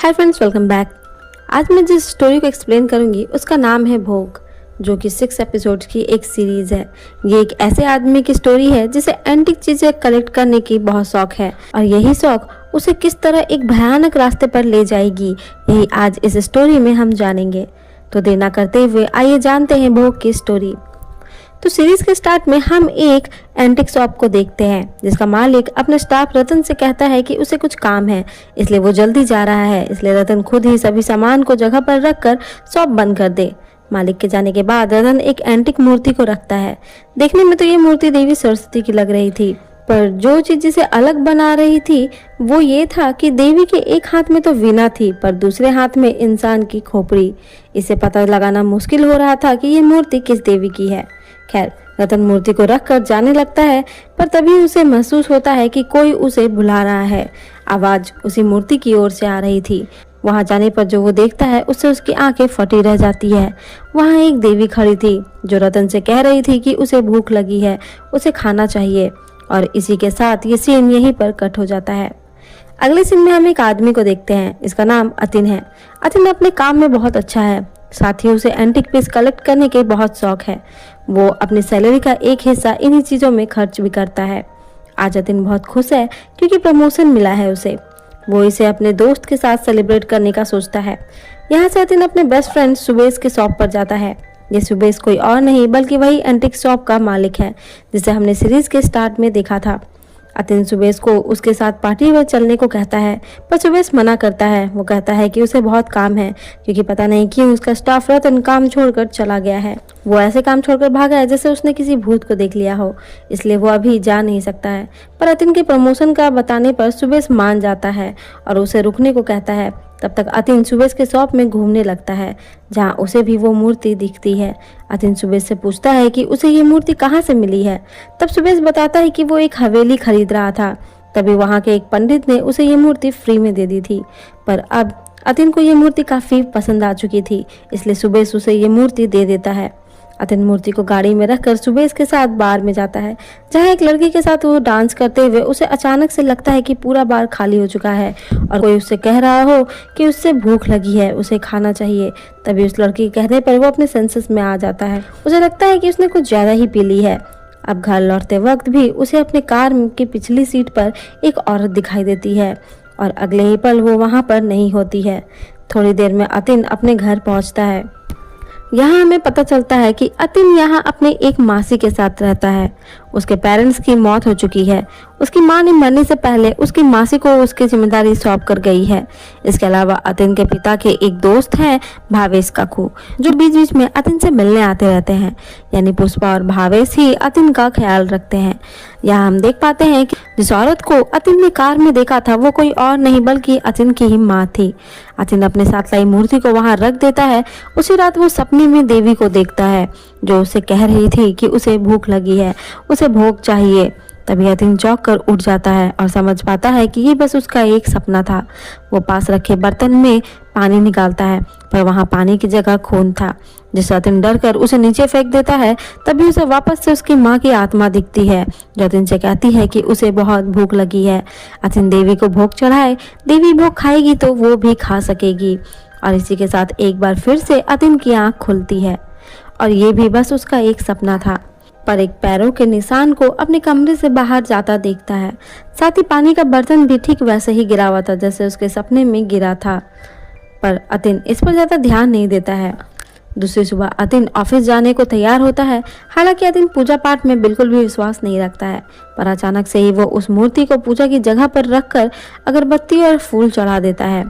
Hi friends, welcome back. आज मैं जिस स्टोरी को एक्सप्लेन करूंगी उसका नाम है भोग, जो कि 6 एपिसोड्स की एक सीरीज है। ये एक ऐसे आदमी की स्टोरी है जिसे एंटीक चीजें कलेक्ट करने की बहुत शौक है और यही शौक उसे किस तरह एक भयानक रास्ते पर ले जाएगी, यही आज इस स्टोरी में हम जानेंगे। तो देर ना करते हुए आइए जानते हैं भोग की स्टोरी। तो सीरीज के स्टार्ट में हम एक एंटिक शॉप को देखते हैं जिसका मालिक अपने स्टाफ रतन से कहता है कि उसे कुछ काम है, इसलिए वो जल्दी जा रहा है। इसलिए रतन खुद ही सभी सामान को जगह पर रखकर शॉप बंद कर दे। मालिक के जाने के बाद रतन एक एंटिक मूर्ति को रखता है। देखने में तो ये मूर्ति देवी सरस्वती की लग रही थी, पर जो चीज जिसे अलग बना रही थी वो ये था कि देवी के एक हाथ में तो वीणा थी पर दूसरे हाथ में इंसान की खोपड़ी। इसे पता लगाना मुश्किल हो रहा था कि ये मूर्ति किस देवी की है। खैर, रतन मूर्ति को रखकर जाने लगता है, पर तभी उसे महसूस होता है कि कोई उसे बुला रहा है। आवाज उसी मूर्ति की ओर से आ रही थी। वहां जाने पर जो वो देखता है उससे उसकी आंखें फटी रह जाती है। वहां एक देवी खड़ी थी जो रतन से कह रही थी कि उसे भूख लगी है, उसे खाना चाहिए। और इसी के साथ ये सीन यहीं पर कट हो जाता है। अगले सीन में हम एक आदमी को देखते हैं। इसका नाम अतिन है। अतिन अपने काम में बहुत अच्छा है, साथ ही उसे एंटिक पीस कलेक्ट करने के बहुत शौक है। वो अपनी सैलरी का एक हिस्सा इन्हीं चीजों में खर्च भी करता है। आज अतिन बहुत खुश है क्योंकि प्रमोशन मिला है उसे। वो इसे अपने दोस्त के साथ सेलिब्रेट करने का सोचता है। यहाँ से अतिन अपने बेस्ट फ्रेंड सुबेश के शॉप पर जाता है। ये सुबेश कोई और नहीं बल्कि वही एंटिक शॉप का मालिक है जिसे हमने सीरीज के स्टार्ट में देखा था। अतिन सुबेश को उसके साथ पार्टी में चलने को कहता है, पर सुबेश मना करता है। वो कहता है कि उसे बहुत काम है क्योंकि पता नहीं क्यों उसका स्टाफ रतन काम छोड़कर चला गया है। वो ऐसे काम छोड़कर भागा है जैसे उसने किसी भूत को देख लिया हो, इसलिए वो अभी जा नहीं सकता है। पर अतिन के प्रमोशन का बताने पर सुबेश मान जाता है और उसे रुकने को कहता है। तब तक अतिन सुबेश के शॉप में घूमने लगता है जहां उसे भी वो मूर्ति दिखती है। अतिन सुबेश से पूछता है कि उसे ये मूर्ति कहाँ से मिली है। तब सुबेश बताता है कि वो एक हवेली खरीद रहा था, तभी वहां के एक पंडित ने उसे ये मूर्ति फ्री में दे दी थी। पर अब अतिन को ये मूर्ति काफी पसंद आ चुकी थी, इसलिए सुबेश उसे ये मूर्ति दे देता है। अतिन मूर्ति को गाड़ी में रखकर सुबेश के साथ बार में जाता है जहाँ एक लड़की के साथ वो डांस करते हुए उसे अचानक से लगता है कि पूरा बार खाली हो चुका है और कोई उससे कह रहा हो कि उससे भूख लगी है, उसे खाना चाहिए। तभी उस लड़की के कहने पर वो अपने सेंसेस में आ जाता है। उसे लगता है कि उसने कुछ ज्यादा ही पी ली है। अब घर लौटते वक्त भी उसे अपने कार की पिछली सीट पर एक औरत दिखाई देती है और अगले ही पल वो वहां पर नहीं होती है। थोड़ी देर में अतिन अपने घर पहुंचता है। यहाँ हमें पता चलता है कि अतिन यहाँ अपने एक मासी के साथ रहता है। उसके पेरेंट्स की मौत हो चुकी है। उसकी माँ ने मरने से पहले उसकी मासी को उसकी जिम्मेदारी सौंप कर गई है। इसके अलावा अतिन के पिता के एक दोस्त हैं भावेश काकू, जो बीच बीच में अतिन से मिलने आते रहते हैं। यानी पुष्पा और भावेश ही अतिन का ख्याल रखते हैं। यहाँ हम देख पाते हैं कि जिस औरत को अतिन ने कार में देखा था वो कोई और नहीं बल्कि अतिन की ही माँ थी। अतिन अपने साथ लाई मूर्ति को वहां रख देता है। उसी रात वो सपने में देवी को देखता है जो उसे कह रही थी कि उसे भूख लगी है, उसे भोग चाहिए। तभी अतिन चौंक कर उठ जाता है और समझ पाता है कि ये बस उसका एक सपना था। वो पास रखे बर्तन में पानी निकालता है, पर वहां पानी की जगह खून था, जिससे अतिन डर कर उसे नीचे फेंक देता है। तभी उसे वापस से उसकी माँ की आत्मा दिखती है जो अतिन से कहती है कि उसे बहुत भूख लगी है। अतिन देवी को भोग चढ़ाए, देवी भोग खाएगी तो वो भी खा सकेगी। और इसी के साथ एक बार फिर से अतिन की आंख खुलती है और ये भी बस उसका एक सपना था। पर एक पैरों के निशान को अपने कमरे से बाहर जाता देखता है। साथ ही पानी का बर्तन भी ठीक वैसे ही गिरा हुआ था जैसे उसके सपने में गिरा था। पर अतिन इस पर ज्यादा ध्यान नहीं देता है। दूसरी सुबह अतिन ऑफिस जाने को तैयार होता है। हालांकि अतिन पूजा पाठ में बिल्कुल भी विश्वास नहीं रखता है, पर अचानक से ही वो उस मूर्ति को पूजा की जगह पर रखकर अगरबत्ती और फूल चढ़ा देता है।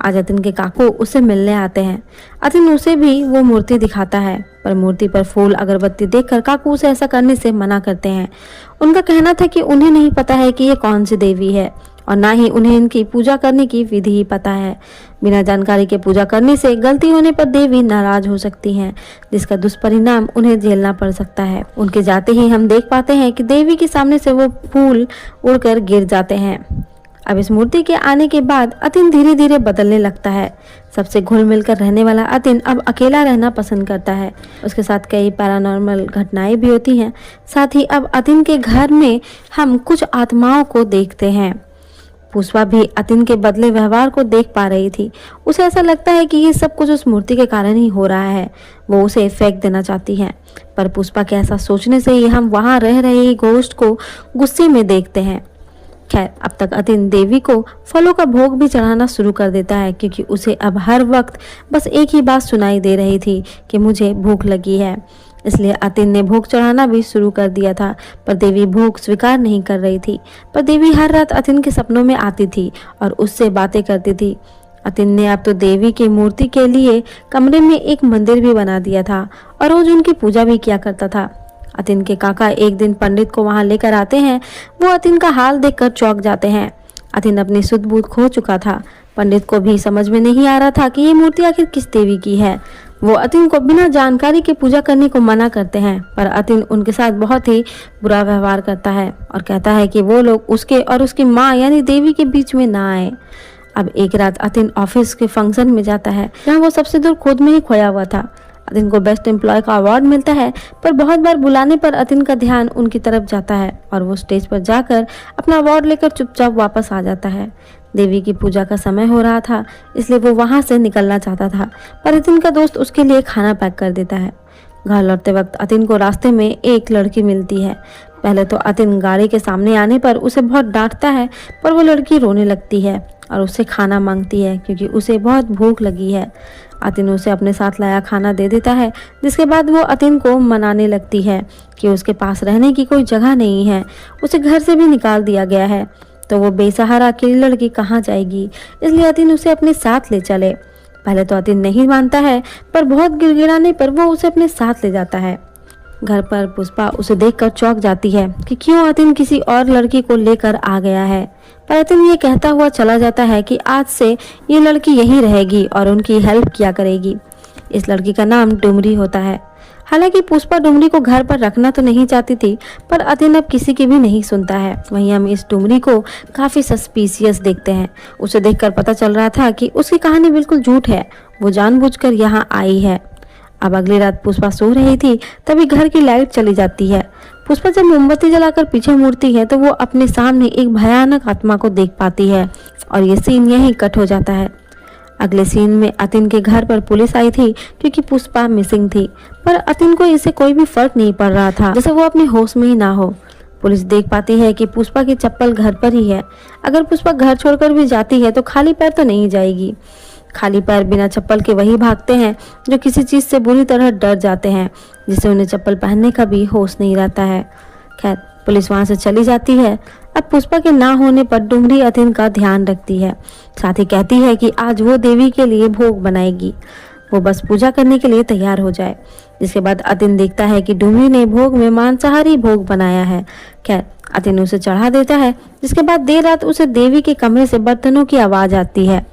आज अतिन के काकू उससे मिलने आते हैं। अतिन उसे भी वो मूर्ति दिखाता है, पर मूर्ति पर फूल अगरबत्ती देखकर काकू उसे ऐसा करने से मना करते हैं। उनका कहना था कि उन्हें नहीं पता है कि ये कौन सी देवी है और ना ही उन्हें इनकी पूजा करने की विधि ही पता है। बिना जानकारी के पूजा करने से गलती होने पर देवी नाराज हो सकती हैं, जिसका दुष्परिणाम उन्हें झेलना पड़ सकता है। उनके जाते ही हम देख पाते हैं कि देवी के सामने से वो फूल उड़कर गिर जाते हैं। अब इस मूर्ति के आने के बाद अतिन धीरे धीरे बदलने लगता है। सबसे घुल मिलकर रहने वाला अतिन अब अकेला रहना पसंद करता है। उसके साथ कई पैरानॉर्मल घटनाएं भी होती हैं। साथ ही अब अतिन के घर में हम कुछ आत्माओं को देखते हैं। पुष्पा भी अतिन के बदले व्यवहार को देख पा रही थी। उसे ऐसा लगता है कि ये सब कुछ उस मूर्ति के कारण ही हो रहा है। वो उसे फेंक देना चाहती है, पर पुष्पा के ऐसा सोचने से ही हम वहां रह रहे घोस्ट को गुस्से में देखते हैं। खैर, अब तक अतिन देवी को फलों का भोग भी चढ़ाना शुरू कर देता है, क्योंकि उसे अब हर वक्त बस एक ही बात सुनाई दे रही थी कि मुझे भूख लगी है। इसलिए अतिन ने भोग चढ़ाना भी शुरू कर दिया था, पर देवी भोग स्वीकार नहीं कर रही थी। पर देवी हर रात अतिन के सपनों में आती थी और उससे बातें करती थी। अतिन ने अब तो देवी की मूर्ति के लिए कमरे में एक मंदिर भी बना दिया था और रोज उनकी पूजा भी किया करता था। अतिन के काका एक दिन पंडित को वहां लेकर आते हैं। वो अतिन का हाल देखकर चौंक जाते हैं। अतिन अपनी सुध बुध खो चुका था। पंडित को भी समझ में नहीं आ रहा था कि ये मूर्ति आखिर किस देवी की है। वो अतिन को बिना जानकारी के पूजा करने को मना करते हैं, पर अतिन उनके साथ बहुत ही बुरा व्यवहार करता है और कहता है कि वो लोग उसके और उसकी माँ यानी देवी के बीच में ना आए। अब एक रात अतिन ऑफिस के फंक्शन में जाता है, जहाँ वो सबसे दूर खुद में ही खोया हुआ था। अतिन को बेस्ट एम्प्लॉय का अवार्ड मिलता है, पर बहुत बार बुलाने पर अतिन का ध्यान उनकी तरफ जाता है और वो स्टेज पर जाकर अपना अवार्ड लेकर चुपचाप वापस आ जाता है। देवी की पूजा का समय हो रहा था, इसलिए वो वहां से निकलना चाहता था, पर अतिन का दोस्त उसके लिए खाना पैक कर देता है। घर लौटते वक्त अतिन को रास्ते में एक लड़की मिलती है। पहले तो अतिन गाड़ी के सामने आने पर उसे बहुत डांटता है, पर वो लड़की रोने लगती है और उससे खाना मांगती है, क्योंकि उसे बहुत भूख लगी है। अतिन उसे अपने साथ लाया खाना दे देता है, जिसके बाद वो अतिन को मनाने लगती है कि उसके पास रहने की कोई जगह नहीं है, उसे घर से भी निकाल दिया गया है, तो वो बेसहारा अकेली लड़की कहाँ जाएगी, इसलिए अतिन उसे अपने साथ ले चले। पहले तो अतिन नहीं मानता है, पर बहुत गिड़गिड़ाने पर वो उसे अपने साथ ले जाता है। घर पर पुष्पा उसे देखकर चौंक जाती है कि क्यों अतिन किसी और लड़की को लेकर आ गया है, पर अतिन ये कहता हुआ चला जाता है कि आज से ये लड़की यहीं रहेगी और उनकी हेल्प किया करेगी। इस लड़की का नाम डुमरी होता है। हालांकि पुष्पा डुमरी को घर पर रखना तो नहीं चाहती थी, पर अतिन अब किसी की भी नहीं सुनता है। वहीं हम इस डुमरी को काफी सस्पिशियस देखते हैं। उसे देखकर पता चल रहा था कि उसकी कहानी बिल्कुल झूठ है, वो जानबूझकर यहाँ आई है। अब अगली रात पुष्पा सो रही थी, तभी घर की लाइट चली जाती है। पुष्पा जब मोमबत्ती जलाकर पीछे मुड़ती है तो वो अपने सामने एक भयानक आत्मा को देख पाती है और ये सीन यहीं कट हो जाता है। अगले सीन में अतिन के घर पर पुलिस आई थी, क्योंकि पुष्पा मिसिंग थी, पर अतिन को इससे कोई भी फर्क नहीं पड़ रहा था, जैसे वो अपने होश में ही ना हो। पुलिस देख पाती है कि पुष्पा की चप्पल घर पर ही है। अगर पुष्पा घर छोड़कर भी जाती है तो खाली पैर तो नहीं जाएगी। खाली पैर बिना चप्पल के वही भागते हैं जो किसी चीज से बुरी तरह डर जाते हैं, जिससे उन्हें चप्पल पहनने का भी होश नहीं रहता है। खैर, पुलिस वहां से चली जाती है। अब पुष्पा के ना होने पर डुमरी अतिन का ध्यान रखती है, साथ ही कहती है कि आज वो देवी के लिए भोग बनाएगी, वो बस पूजा करने के लिए तैयार हो जाए। जिसके बाद अतिन देखता है कि डुमरी ने भोग में मांसाहारी भोग बनाया है। खैर, अतिन उसे चढ़ा देता है। जिसके बाद देर रात उसे देवी के कमरे से बर्तनों की आवाज आती है।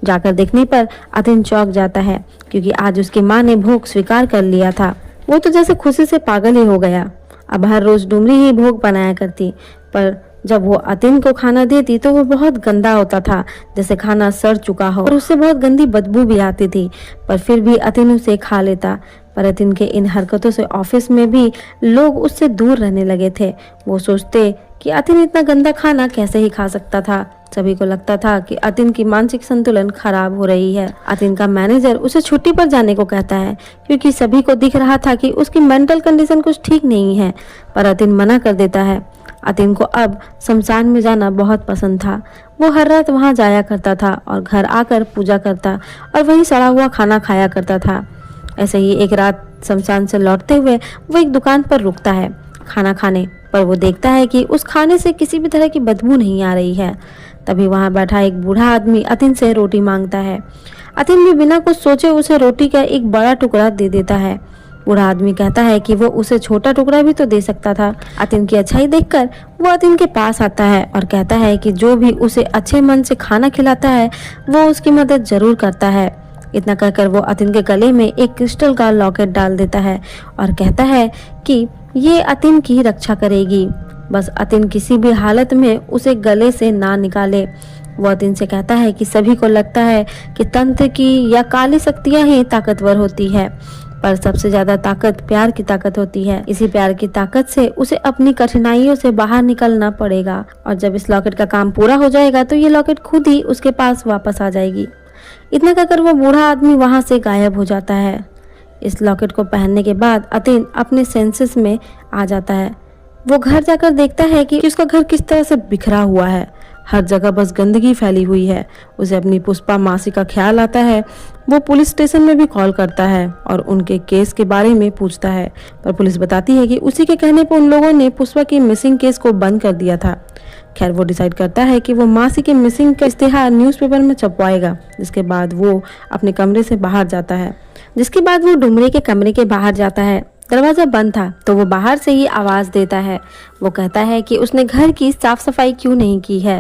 जाकर देखने पर अतिन चौंक जाता है, क्योंकि आज उसकी माँ ने भोग स्वीकार कर लिया था। वो तो जैसे खुशी से पागल ही हो गया। अब हर रोज डुमरी ही भोग बनाया करती, पर जब वो अतिन को खाना देती तो वो बहुत गंदा होता था, जैसे खाना सड़ चुका हो, और उससे बहुत गंदी बदबू भी आती थी। पर फिर भी अतिन उसे खा लेता। पर अतिन के इन हरकतों से ऑफिस में भी लोग उससे दूर रहने लगे थे। वो सोचते कि अतिन इतना गंदा खाना कैसे ही खा सकता था। सभी को लगता था कि अतिन की मानसिक संतुलन खराब हो रही है। अतिन का मैनेजर उसे छुट्टी पर जाने को कहता है, क्योंकि सभी को दिख रहा था कि उसकी मेंटल कंडीशन कुछ ठीक नहीं है, पर अतिन मना कर देता है। अतिन को अब शमशान में जाना बहुत पसंद था। वो हर रात वहां जाया करता था और घर आकर पूजा करता और वहीं सड़ा हुआ खाना खाया करता था। ऐसे ही एक रात शमशान से लौटते हुए वो एक दुकान पर रुकता है खाना खाने, पर वो देखता है कि उस खाने से किसी भी तरह की बदबू नहीं आ रही है। तभी वहां बैठा एक बूढ़ा आदमी अतिन से रोटी मांगता है। अतिन भी बिना कुछ सोचे उसे रोटी का एक बड़ा टुकड़ा दे देता है। बूढ़ा आदमी कहता है कि वो उसे छोटा टुकड़ा भी तो दे सकता था। अतिन की अच्छाई देखकर वो अतिन के पास आता है और कहता है कि जो भी उसे अच्छे मन से खाना खिलाता है वो उसकी मदद जरूर करता है। इतना कहकर वो अतिन के गले में एक क्रिस्टल का लॉकेट डाल देता है और कहता है कि ये अतिन की रक्षा करेगी, बस अतिन किसी भी हालत में उसे गले से ना निकाले। वो अतिन से कहता है कि सभी को लगता है कि तंत्र की या काली शक्तियां ही ताकतवर होती है, पर सबसे ज्यादा ताकत प्यार की ताकत होती है। इसी प्यार की ताकत से उसे अपनी कठिनाइयों से बाहर निकलना पड़ेगा और जब इस लॉकेट का काम पूरा हो जाएगा तो ये लॉकेट खुद ही उसके पास वापस आ जाएगी। इतना कहकर वो बूढ़ा आदमी वहां से गायब हो जाता है। इस लॉकेट को पहनने के बाद अतिन अपने सेंसेस में आ जाता है। वो घर जाकर देखता है कि उसका घर किस तरह से बिखरा हुआ है, हर जगह बस गंदगी फैली हुई है। उसे अपनी पुष्पा मासी का ख्याल आता है। वो पुलिस स्टेशन में भी कॉल करता है और उनके केस के बारे में पूछता है, पर पुलिस बताती है कि उसी के कहने पर उन लोगों ने पुष्पा की मिसिंग केस को बंद कर दिया था। खैर वो डिसाइड करता है कि वो मासी के मिसिंग का इश्तिहार न्यूज़पेपर में छपवाएगा। जिसके बाद वो अपने कमरे से बाहर जाता है। जिसके बाद वो डुमरी के कमरे के बाहर जाता है। दरवाजा बंद था तो वो बाहर से ही आवाज देता है। वो कहता है कि उसने घर की साफ सफाई क्यों नहीं की है,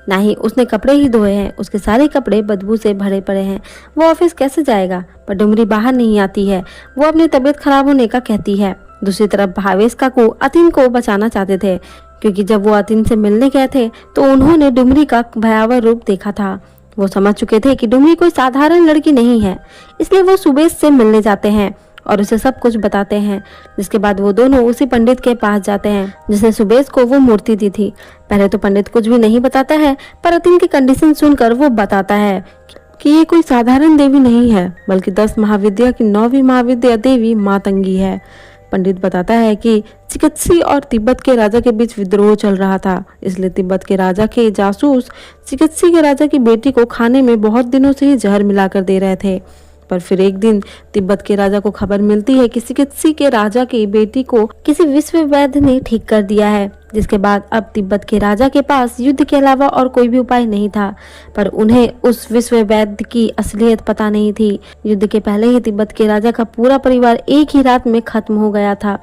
ना ही उसने कपड़े ही धोए हैं। उसके सारे कपड़े बदबू से भरे पड़े हैं। वो ऑफिस कैसे जाएगा? पर डुमरी बाहर नहीं आती है। वो अपनी तबीयत खराब होने का कहती है। दूसरी तरफ भावेश काकू अतिन को बचाना चाहते थे, क्योंकि जब वो अतिन से मिलने गए थे तो उन्होंने डुमरी का भयावह रूप देखा था। वो समझ चुके थे कि डुमरी कोई साधारण लड़की नहीं है, इसलिए वो सुबेश से मिलने जाते हैं और उसे सब कुछ बताते हैं। जिसके बाद वो दोनों उसी पंडित के पास जाते हैं जिसने सुबेश को वो मूर्ति दी थी। पहले तो पंडित कुछ भी नहीं बताता है, पर अतिन की कंडीशन सुनकर वो बताता है कि ये कोई साधारण देवी नहीं है, बल्कि 10 महाविद्या की 9वीं महाविद्या देवी मातंगी है। पंडित बताता है कि चिकित्सी और तिब्बत के राजा के बीच विद्रोह चल रहा था, इसलिए तिब्बत के राजा के जासूस चिकित्सी के राजा की बेटी को खाने में बहुत दिनों से ही जहर मिलाकर दे रहे थे। पर फिर एक दिन तिब्बत के राजा को खबर मिलती है कि चिकित्सी के राजा की बेटी को किसी विश्व वैद्य ने ठीक कर दिया है। जिसके बाद अब तिब्बत के राजा के पास युद्ध के अलावा और कोई भी उपाय नहीं था, पर उन्हें उस विश्व वैद्य की असलियत पता नहीं थी। युद्ध के पहले ही तिब्बत के राजा का पूरा परिवार एक ही रात में खत्म हो गया था।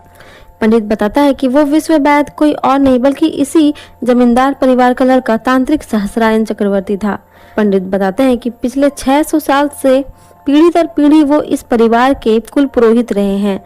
पंडित बताता है कि वो विश्व वैद्य कोई और नहीं बल्कि इसी जमींदार परिवार का लड़का तांत्रिक सहस्रायन चक्रवर्ती था। पंडित बताते हैं कि पिछले 600 साल से पीढ़ी दर पीढ़ी वो इस परिवार के कुल पुरोहित रहे हैं।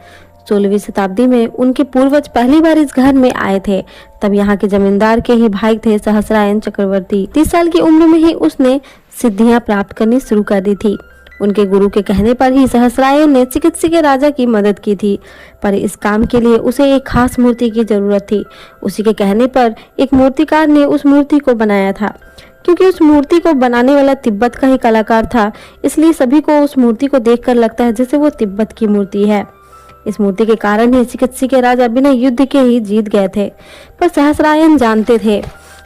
16वीं शताब्दी में उनके पूर्वज पहली बार इस घर में आए थे। तब यहाँ के जमींदार के ही भाई थे सहस्रायन चक्रवर्ती। 30 साल की उम्र में ही उसने सिद्धियां प्राप्त करनी शुरू कर दी थी। उनके गुरु के कहने पर ही सहस्रायन ने चिकित्सी के राजा की मदद की थी, पर इस काम के लिए उसे एक खास मूर्ति की जरूरत थी। उसी के कहने पर एक मूर्तिकार ने उस मूर्ति को बनाया था। क्योंकि उस मूर्ति को बनाने वाला तिब्बत का ही कलाकार था, इसलिए सभी को उस मूर्ति को देखकर लगता है जैसे वो तिब्बत की मूर्ति है। इस मूर्ति के कारण ही चिकित्सी के राजा बिना युद्ध के ही जीत गए थे। पर सहस्रायन जानते थे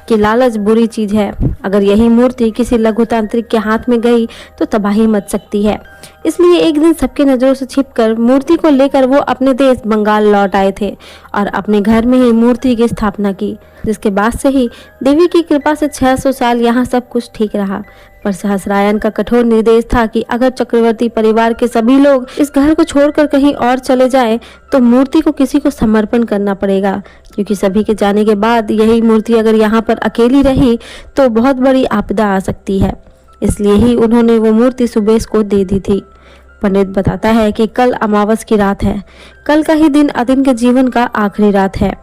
कि लालच बुरी चीज है। अगर यही मूर्ति किसी लघुतांत्रिक के हाथ में गई तो तबाही मच सकती है। इसलिए एक दिन सबके नजरों से छिपकर मूर्ति को लेकर वो अपने देश बंगाल लौट आए थे और अपने घर में ही मूर्ति की स्थापना की। जिसके बाद से ही देवी की कृपा से 600 साल यहाँ सब कुछ ठीक रहा। पर सहस्रायन का कठोर निर्देश था कि अगर चक्रवर्ती परिवार के सभी लोग इस घर को छोड़कर कहीं और चले जाएं, तो मूर्ति को किसी को समर्पण करना पड़ेगा, क्योंकि सभी के जाने के बाद यही मूर्ति अगर यहाँ पर अकेली रही तो बहुत बड़ी आपदा आ सकती है। इसलिए ही उन्होंने वो मूर्ति सुबेश को दे दी थी। पंडित बताता है कि कल अमावस की रात है। कल का ही दिन अतिन के जीवन का आखिरी रात है।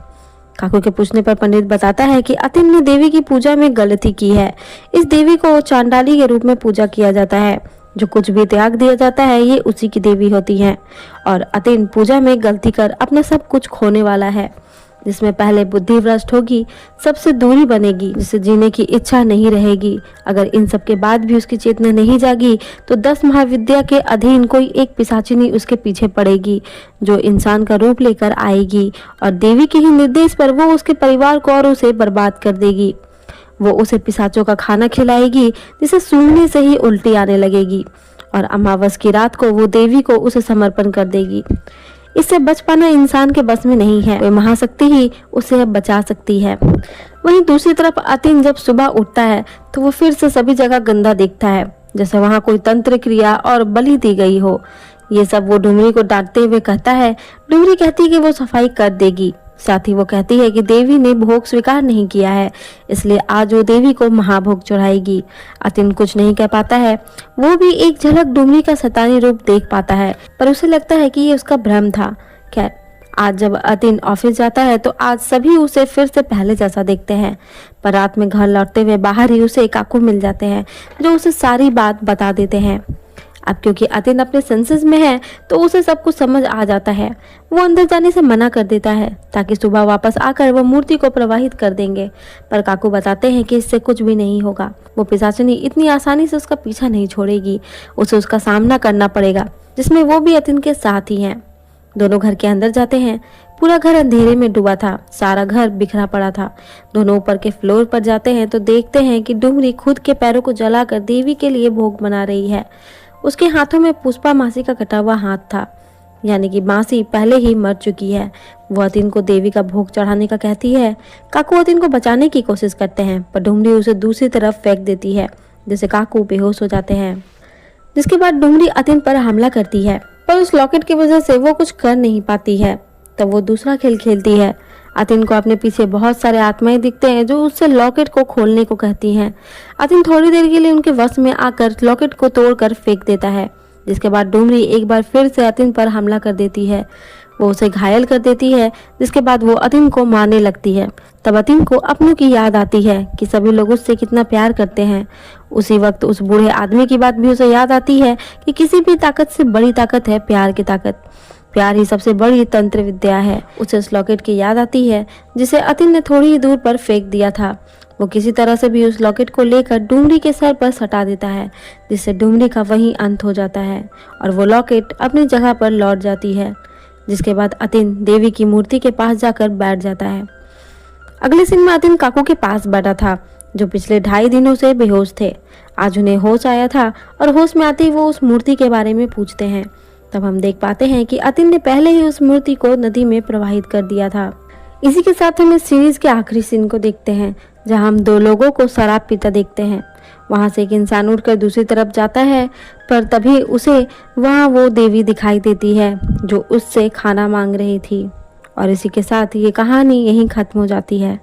काकू के पूछने पर पंडित बताता है कि अतिन ने देवी की पूजा में गलती की है। इस देवी को चांडाली के रूप में पूजा किया जाता है। जो कुछ भी त्याग दिया जाता है ये उसी की देवी होती है, और अतिन पूजा में गलती कर अपना सब कुछ खोने वाला है, जिसमें पहले बुद्धि भ्रष्ट होगी, सबसे दूरी बनेगी, जिसे जीने की इच्छा नहीं रहेगी। अगर इन सब के बाद भी उसकी चेतना नहीं जागी तो 10 महाविद्या के अधीन कोई एक पिशाचिनी उसके पीछे पड़ेगी, जो इंसान का रूप लेकर आएगी और देवी के ही निर्देश पर वो उसके परिवार को और उसे बर्बाद कर देगी। वो उसे पिशाचों का खाना खिलाएगी, जिसे सूंघने से ही उल्टी आने लगेगी, और अमावस की रात को वो देवी को उसे समर्पण कर देगी। इससे बच पाना इंसान के बस में नहीं है, कोई महाशक्ति ही उसे बचा सकती है। वहीं दूसरी तरफ अतिन जब सुबह उठता है तो वो फिर से सभी जगह गंदा दिखता है, जैसे वहाँ कोई तंत्र क्रिया और बलि दी गई हो। ये सब वो डुमरी को डांटते हुए कहता है। डुमरी कहती है कि वो सफाई कर देगी। साथ ही वो कहती है कि देवी ने भोग स्वीकार नहीं किया है, इसलिए आज वो देवी को महाभोग चढ़ाएगी। अतिन कुछ नहीं कह पाता है। वो भी एक झलक डुमरी का शैतानी रूप देख पाता है, पर उसे लगता है कि ये उसका भ्रम था। खैर, आज जब अतिन ऑफिस जाता है तो आज सभी उसे फिर से पहले जैसा देखते हैं, पर रात में घर लौटते हुए बाहर ही उसे काकू मिल जाते हैं, जो उसे सारी बात बता देते हैं। अब क्योंकि अतिन अपने सेंसेस में है तो उसे सब कुछ समझ आ जाता है। वो अंदर जाने से मना कर देता है ताकि सुबह वापस आकर वह मूर्ति को प्रवाहित कर देंगे, पर काकू बताते हैं कि इससे कुछ भी नहीं होगा। वो पिशाचिनी इतनी आसानी से उसका पीछा नहीं छोड़ेगी, उसे उसका सामना करना पड़ेगा, जिसमें वो भी अतिन के साथ ही हैं। दोनों घर के अंदर जाते हैं। पूरा घर अंधेरे में डूबा था, सारा घर बिखरा पड़ा था। दोनों ऊपर के फ्लोर पर जाते हैं तो देखते हैं कि डुमरी खुद के पैरों को जलाकर देवी के लिए भोग बना रही है। उसके हाथों में पुष्पा मासी का कटा हुआ हाथ था, यानी कि मासी पहले ही मर चुकी है। वो अतिन को देवी का भोग चढ़ाने का कहती है। काकू अतिन को बचाने की कोशिश करते हैं, पर डुमरी उसे दूसरी तरफ फेंक देती है, जिससे काकू बेहोश हो जाते हैं। जिसके बाद डुमरी अतिन पर हमला करती है, पर उस लॉकेट की वजह से वो कुछ कर नहीं पाती है। तब वो दूसरा खेल खेलती है। अतिन को अपने पीछे बहुत सारे आत्माएं दिखते हैं जो उससे लॉकेट को खोलने को कहती हैं। अतिन थोड़ी देर के लिए उनके वश में आकर लॉकेट को तोड़कर फेंक देता है, जिसके बाद डुमरी एक बार फिर से अतिन पर हमला कर देती है। वो उसे घायल कर देती है, जिसके बाद वो अतिन को मारने लगती है। तब अतिन को अपनों की याद आती है कि सभी लोग उससे कितना प्यार करते हैं। उसी वक्त उस बूढ़े आदमी की बात भी उसे याद आती है कि किसी भी ताकत से बड़ी ताकत है प्यार की ताकत। प्यार ही सबसे बड़ी तंत्र विद्या है। उसे उस लॉकेट की याद आती है जिसे अतिन ने थोड़ी ही दूर पर फेंक दिया था। वो किसी तरह से भी उस लॉकेट को लेकर डुमरी के सर पर सटा देता है, जिससे डुमरी का वहीं अंत हो जाता है और वो लॉकेट अपनी जगह पर लौट जाती है। जिसके बाद अतिन देवी की मूर्ति के पास जाकर बैठ जाता है। अगले सीन में अतिन काकू के पास बैठा था, जो पिछले 2.5 दिनों से बेहोश थे। आज उन्हें होश आया था और होश में आते ही वो उस मूर्ति के बारे में पूछते हैं। तब हम देख पाते हैं कि अतिन ने पहले ही उस मूर्ति को नदी में प्रवाहित कर दिया था। इसी के साथ हम इस सीरीज के आखिरी सीन को देखते हैं, जहां हम 2 लोगों को शराब पीता देखते हैं। वहां से एक इंसान उठकर दूसरी तरफ जाता है, पर तभी उसे वहां वो देवी दिखाई देती है जो उससे खाना मांग रही थी। और इसी के साथ ये कहानी यहीं खत्म हो जाती है।